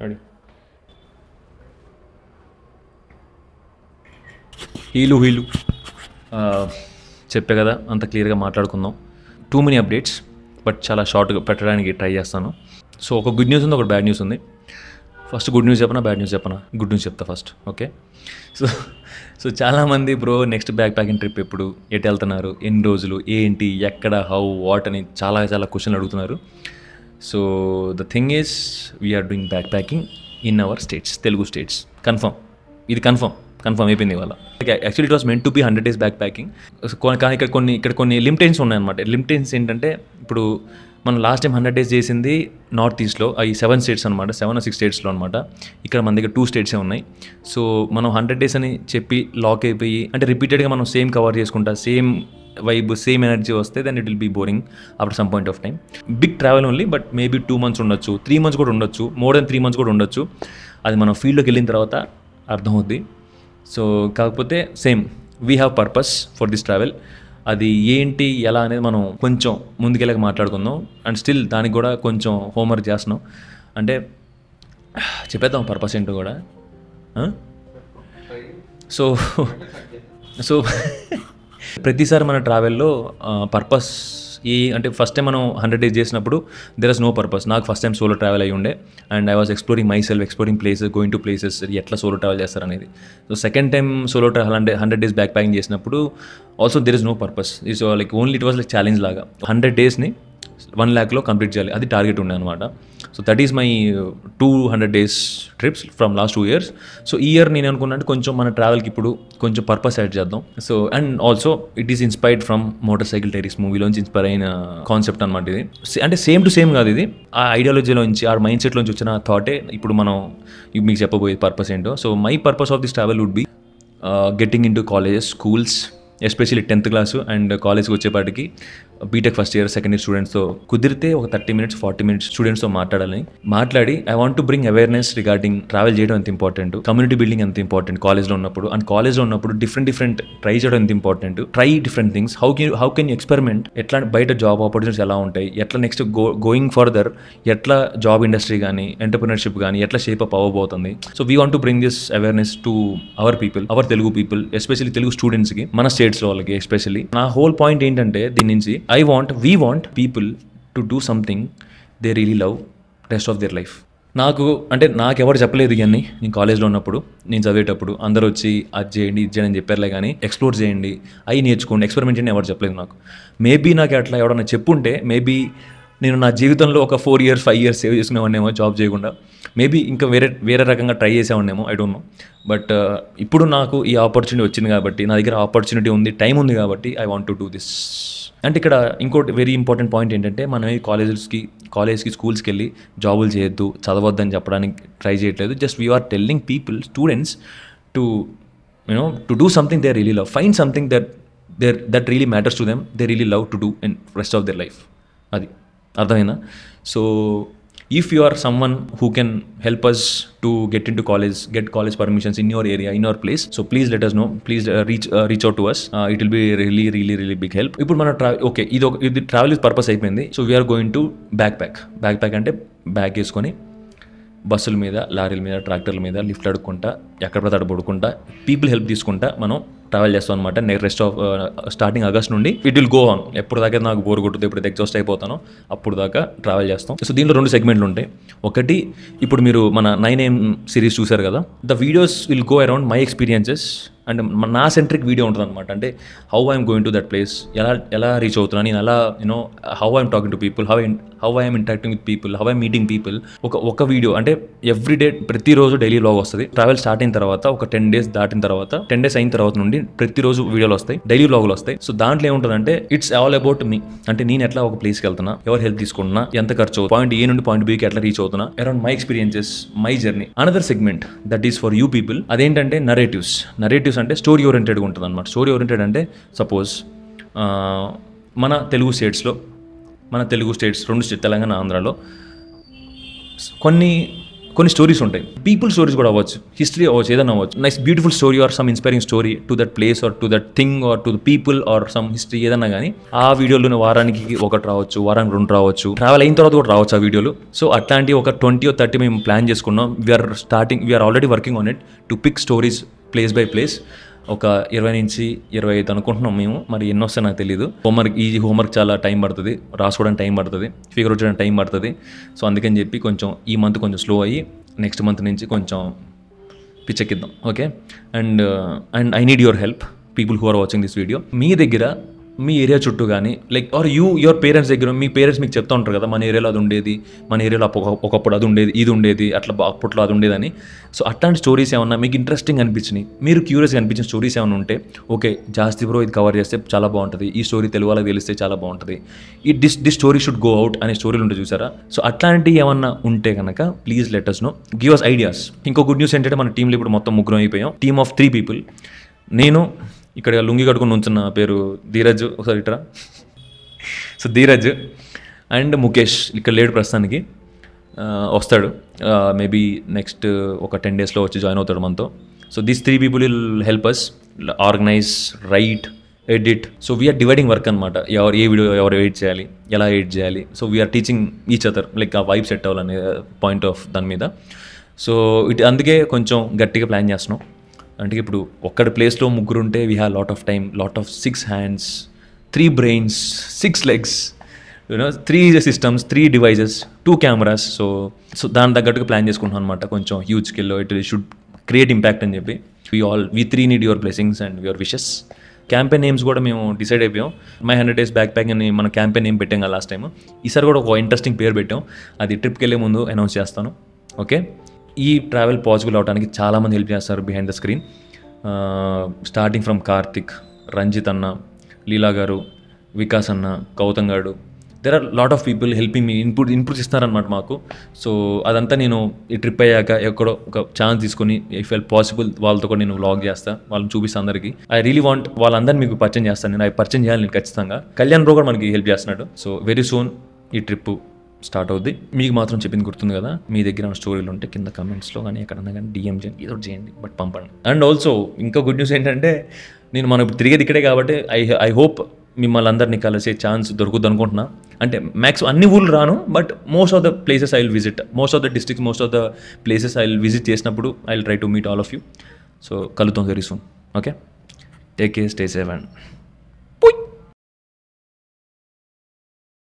Ready. హీలు చెప్పే కదా, అంత క్లియర్గా మాట్లాడుకుందాం. టూ మెనీ అప్డేట్స్, బట్ చాలా షార్ట్గా పెట్టడానికి ట్రై చేస్తాను. సో ఒక గుడ్ న్యూస్ ఉంది, ఒక బ్యాడ్ న్యూస్ ఉంది. ఫస్ట్ గుడ్ న్యూస్ చెప్పనా, బ్యాడ్ న్యూస్ చెప్పనా? గుడ్ న్యూస్ చెప్తా ఫస్ట్. ఓకే. సో చాలామంది bro next back packing trip ఎప్పుడు, ఎటు వెళ్తున్నారు, ఎన్ని రోజులు, ఏంటి, ఎక్కడ, హౌ, వాట్ అని చాలా క్వశ్చన్లు అడుగుతున్నారు. So the thing is we're doing backpacking in our states, Telugu states. ఇది కన్ఫర్మ్ అయిపోయింది ఇవాళ. Actually it was meant to be 100 days backpacking. కానీ ఇక్కడ కొన్ని లిమిటేషన్స్ ఉన్నాయన్నమాట. లిమిటేషన్స్ ఏంటంటే, ఇప్పుడు మనం లాస్ట్ టైం 100 days చేసింది నార్త్ ఈస్ట్లో, అవి 7 states అనమాట, 7 or 6 states అనమాట. ఇక్కడ మన దగ్గర 2 states ఉన్నాయి. సో మనం 100 days అని చెప్పి లాక్ అయిపోయి, అంటే రిపీటెడ్గా మనం సేమ్ కవర్ చేసుకుంటా, సేమ్ వైబ్, సేమ్ ఎనర్జీ వస్తే then it will be boring after some point of time. Big travel only, but maybe 2 months ఉండొచ్చు, 3 months కూడా ఉండొచ్చు, మోర్ దెన్ 3 months కూడా ఉండొచ్చు. అది మనం ఫీల్డ్లోకి వెళ్ళిన తర్వాత అర్థమవుద్ది. సో కాకపోతే same we have purpose for this travel. అది ఏంటి, ఎలా అనేది మనం కొంచెం ముందుకెళ్ళక మాట్లాడుకుందాం. అండ్ స్టిల్ దానికి కూడా కొంచెం హోంవర్క్ చేస్తున్నాం. అంటే చెప్పేద్దాం పర్పస్ ఏంటో కూడా. సో ప్రతిసారి మన ట్రావెల్లో పర్పస్ అంటే ఫస్ట్ టైం మనం 100 days చేసినప్పుడు దెర్ ఇస్ నో పర్పస్. నాకు ఫస్ట్ టైం సోలో ట్రావెల్ అయ్యి ఉండే, and I was exploring myself, exploring places, going to places, ఎట్లా సోలో ట్రావెల్ చేస్తారనేది. So second time solo travel అంటే 100 days బ్యాక్ ప్యాకింగ్ చేసినప్పుడు also there is no purpose. It's like only it was like challenge లాగా. 100 daysని 1 lakhలో complete చేయాలి, అది target ఉండే అనమాట. So that is my 200 days trips from last 2 years. So ఈ year నేను అనుకున్నట్టు కొంచెం మన ట్రావెల్కి ఇప్పుడు కొంచెం పర్పస్ యాడ్ చేద్దాం. So and also it is inspired from Motorcycle Diaries మూవీలోంచి ఇన్స్పైర్ అయిన కాన్సెప్ట్ అనమాట ఇది. అంటే సేమ్ టు సేమ్ కాదు ఇది, ఆ ఐడియాలజీలోంచి, ఆ మైండ్ సెట్లోంచి వచ్చిన థాటే ఇప్పుడు మనం మీకు చెప్పబోయే పర్పస్ ఏంటో. So my purpose of this travel would be getting in to colleges, schools, especially 10th class and కాలేజ్కి వచ్చేపాటికి BTech first year, second year స్టూడెంట్స్తో కుదిరితే ఒక 30 minutes 40 minutes స్టూడెంట్స్తో మాట్లాడి I want to bring awareness regarding travel చేయడం ఎంత important, community building ఎంత ఇంపార్టెంట్ కాలేజ్లో ఉన్నప్పుడు. అండ్ కాలేజ్లో ఉన్నప్పుడు డిఫరెంట్ ట్రై చేయడం ఎంత important, try different things, how can you experiment, ఎట్లా బయట జాబ్ ఆపర్చునిటీస్ ఎలా ఉంటాయి, ఎట్లా నెక్స్ట్ గోయింగ్ ఫర్దర్ ఎట్లా జాబ్ ఇండస్ట్రీ కానీ ఎంటర్ప్రినర్షిప్ కానీ ఎట్లా షేప్ అప్ అవ్వబోతుంది. So we want to bring this awareness to our people, our Telugu people, especially Telugu స్టూడెంట్స్కి, మన స్టేట్స్లో వాళ్ళకి ఎస్పెషల్లీ. నా హోల్ పాయింట్ ఏంటంటే దీని నుంచి we want people to do something they really love rest of their life. నాకెవరు చెప్పలేదు ఇవన్నీ. నేను కాలేజ్లో ఉన్నప్పుడు, నేను చదివేటప్పుడు అందరూ వచ్చి అది చేయండి ఇది చేయండి అని చెప్పారులే, కానీ ఎక్స్ప్లోర్ చేయండి, అవి నేర్చుకోండి, ఎక్స్పెరిమెంట్ చేయండి ఎవరు చెప్పలేదు నాకు. మేబీ నాకు అట్లా ఎవడన్నా చెప్పుంటే మేబీ నేను నా జీవితంలో ఒక 4 years 5 years సేవ్ చేసుకునేవాడినేమో జాబ్ చేయకుండా. మేబీ ఇంకా వేరే రకంగా ట్రై చేసేవాడినేమో, ఐ డోంట్ నో. బట్ ఇప్పుడు నాకు ఈ ఆపర్చునిటీ వచ్చింది కాబట్టి, నా దగ్గర ఆపర్చునిటీ ఉంది, టైం ఉంది కాబట్టి I want to do this. అంటే ఇక్కడ ఇంకోటి వెరీ ఇంపార్టెంట్ పాయింట్ ఏంటంటే, మనం ఈ కాలేజ్కి స్కూల్స్కి వెళ్ళి జాబులు చేయొద్దు, చదవద్దని చెప్పడానికి ట్రై చేయట్లేదు. Just we're telling people, students to to do something they really love, find something that really matters to them, they really love to do in rest of their life. అది అర్థమైందా? So if you are someone who can help us to get college permissions in your area, in your place, so please let us know, please reach out to us. It will be really big help. ఇప్పుడు మన okay, ఇది travel with purpose అయిపోయింది. So we're going to backpack అంటే bag వేసుకొని బస్సుల మీద, లారీల మీద, ట్రాక్టర్ల మీద లిఫ్ట్ అడుక్కుంటా, ఎక్కడ పడితే పడుకుంటా, పీపుల్ హెల్ప్ తీసుకుంటా మనం ట్రావెల్ చేస్తాం అనమాట. రెస్ట్ ఆఫ్ స్టార్టింగ్ ఆగస్ట్ నుండి ఇట్ విల్ గో ఆన్. ఎప్పుడు దాకా నాకు బోర్ కొట్టుతుంది, ఎప్పుడు ఎగ్జాస్ట్ అయిపోతానో అప్పుడు దాకా ట్రావెల్ చేస్తాం. సో దీంట్లో 2 segments ఉంటాయి. ఒకటి, ఇప్పుడు మీరు మన 9am సిరీస్ చూసారు కదా, the videos will go around my experiences and నా సెంట్రిక్ వీడియో ఉంటుంది అనమాట. అంటే how I'm going to that place, ఎలా రీచ్ అవుతున్నాను నేను, ఎలా how I'm talking to people, how I'm interacting with people, how I'm meeting people. ఒక video అంటే ఎవ్రీడే, ప్రతిరోజు డైలీ వ్లాగ్ వస్తుంది. ట్రావెల్ స్టార్ట్ అయిన తర్వాత ఒక 10 days దాటిన తర్వాత, 10 days అయిన తర్వాత నుండి ప్రతిరోజు వీడియోలు వస్తాయి, డైలీ వ్లాగులు వస్తాయి. సో దాంట్లో ఏముంటుందంటే, ఇట్స్ ఆల్ అబౌట్ మీ. అంటే నేను ఎట్లా ఒక ప్లేస్కి వెళ్తున్నా, ఎవరు హెల్ప్ తీసుకుంటున్నా, ఎంత ఖర్చు అవుతుంది, పాయింట్ ఏ నుండి పాయింట్ బికి ఎట్లా రీచ్ అవుతున్నా, around my experiences, my journey. Another segment that is for you people, అదేంటంటే నరేటివ్స్ అంటే స్టోరీ ఓరియంటెడ్గా ఉంటుంది అనమాట. స్టోరీ ఓరియంటెడ్ అంటే సపోజ్ మన తెలుగు స్టేట్స్ 2 states, తెలంగాణ, ఆంధ్రాలో కొన్ని కొన్ని స్టోరీస్ ఉంటాయి, పీపుల్ స్టోరీస్ కూడా అవ్వచ్చు, హిస్టరీ అవ్వచ్చు, ఏదైనా అవ్వచ్చు. Nice beautiful story or some inspiring story to that place or to that thing or to the people or some history ఏదన్నా కానీ ఆ వీడియోలోనే వారానికి ఒకటి రావచ్చు, వారానికి 2 రావచ్చు, ట్రావెల్ అయిన తర్వాత కూడా రావచ్చు ఆ వీడియోలు. సో అట్లాంటి ఒక 20 or 30 మేము ప్లాన్ చేసుకున్నాం. We're already working on it to pick stories place by place. ఒక 20 నుంచి 25 అనుకుంటున్నాం మేము, మరి ఎన్ని వస్తాయి నాకు తెలియదు. హోంవర్క్ చాలా టైం పడుతుంది, రాసుకోవడానికి టైం పడుతుంది, ఫిగర్ వచ్చడానికి టైం పడుతుంది. సో అందుకని చెప్పి కొంచెం ఈ మంత్ కొంచెం స్లో అయ్యి నెక్స్ట్ మంత్ నుంచి కొంచెం పిచ్చెక్కిద్దాం. Okay, and I need your help, people who are watching this video. మీ దగ్గర మీ ఏరియా చుట్టూ కానీ లైక్ ఆర్ యువర్ పేరెంట్స్ దగ్గర, మీ పేరెంట్స్ మీకు చెప్తూ ఉంటారు కదా, మన ఏరియాలో అది ఉండేది, మన ఏరియాలో ఒకప్పుడు అది ఉండేది, ఇది ఉండేది, అట్లా అప్పట్లో అది ఉండేదని. సో అట్లాంటి స్టోరీస్ ఏమన్నా మీకు ఇంట్రెస్టింగ్ అనిపించినాయి, మీరు క్యూరియస్గా అనిపించిన స్టోరీస్ ఏమైనా ఉంటే ఓకే జాస్తి బ్రో ఇది కవర్ చేస్తే చాలా బాగుంటుంది, ఈ స్టోరీ తెలుగు వాళ్ళకి తెలిస్తే చాలా బాగుంటుంది, this story should go out అనే స్టోరీలు ఉంటాయి చూసారా. సో అట్లాంటివి ఏమన్నా ఉంటే కనుక please let us know, give us ideas. ఇంకో గుడ్ న్యూస్ ఏంటంటే మన టీంలో ఇప్పుడు మొత్తం 3 అయిపోయాం. Team of 3 people. నేను ఇక్కడ లుంగి కట్టుకుని ఉంచున్న పేరు ధీరజ్, ఒకసారి ఇట్రా. సో ధీరజ్ అండ్ ముఖేష్ ఇక్కడ లేడు ప్రస్తుతానికి, వస్తాడు మేబీ నెక్స్ట్ ఒక 10 daysలో వచ్చి జాయిన్ అవుతాడు మనతో. So these 3 people will help us organize, write, edit. So we're dividing work అనమాట. ఏ వీడియో ఎవరు ఎడిట్ చేయాలి, ఎలా ఎడిట్ చేయాలి. So we're teaching each other like ఆ వైబ్ సెట్ అవ్వాలనే పాయింట్ ఆఫ్ దాని మీద. సో అందుకే కొంచెం గట్టిగా ప్లాన్ చేస్తున్నాం. అంటే ఇప్పుడు ఒక్కడి ప్లేస్లో 3 ఉంటే we have lot of time, lot of 6 hands, 3 brains, 6 legs, 3 systems, 3 devices, 2 cameras. So దాని తగ్గట్టుగా ప్లాన్ చేసుకుంటున్నాం అనమాట. కొంచెం హ్యూజ్ స్కేల్లో ఇట్ షుడ్ క్రియేట్ ఇంపాక్ట్ అని చెప్పి we 3 need your blessings and your wishes. Campaign names కూడా మేము డిసైడ్ అయిపోయాం. మై 100 days బ్యాక్ ప్యాక్ అని మన క్యాంపెయిన్ నేమ్ పెట్టాం కదా లాస్ట్ టైం. ఈసారి కూడా ఒక ఇంట్రెస్టింగ్ పేరు పెట్టాం, అది ట్రిప్కి వెళ్ళే ముందు అనౌన్స్ చేస్తాను. ఓకే, ఈ ట్రావెల్ పాసిబుల్ అవడానికి చాలామంది హెల్ప్ చేస్తారు behind the screen. Starting from Karthik, Ranjith అన్న, లీలా గారు, వికాస్ అన్న, గౌతమ్ గారు, there are lot of people helping me, inputs ఇస్తారనమాట మాకు. సో అదంతా నేను ఈ ట్రిప్ అయ్యాక ఎక్కడో ఒక ఛాన్స్ తీసుకొని ఇఫ్ ఎల్ పాసిబుల్ వాళ్ళతో కూడా నేను వ్లాగ్ చేస్తాను, వాళ్ళని చూపిస్తాను అందరికీ. ఐ రియలీ వాంట్ వాళ్ళందరినీ మీకు పరిచయం చేస్తాను, నేను పరిచయం చేయాలి నేను ఖచ్చితంగా. కళ్యాణ్ బ్రో కూడా మనకి హెల్ప్ చేస్తున్నాడు. సో వెరీ సూన్ ఈ ట్రిప్ స్టార్ట్ అవుద్ది. మీకు మాత్రం చెప్పింది గుర్తుంది కదా, మీ దగ్గర స్టోరీలు ఉంటే కింద కమెంట్స్లో కానీ ఎక్కడన్నా కానీ డిఎం చేయండి, ఏదో చేయండి, బట్ పంపండి. అండ్ ఆల్సో ఇంకా గుడ్ న్యూస్ ఏంటంటే మనం ఇప్పుడు తిరిగేది ఇక్కడే కాబట్టి ఐ హోప్ మిమ్మల్ని అందరినీ కలిసే ఛాన్స్ దొరుకుద్ది అనుకుంటున్నా. అంటే మ్యాక్సిమం అన్ని ఊళ్ళు రాను, but most of the places I will visit, most of the districts, most of the places I will visit చేసినప్పుడు I will try to meet all of you. So కలుద్దాం very soon. Okay, take care, stay safe and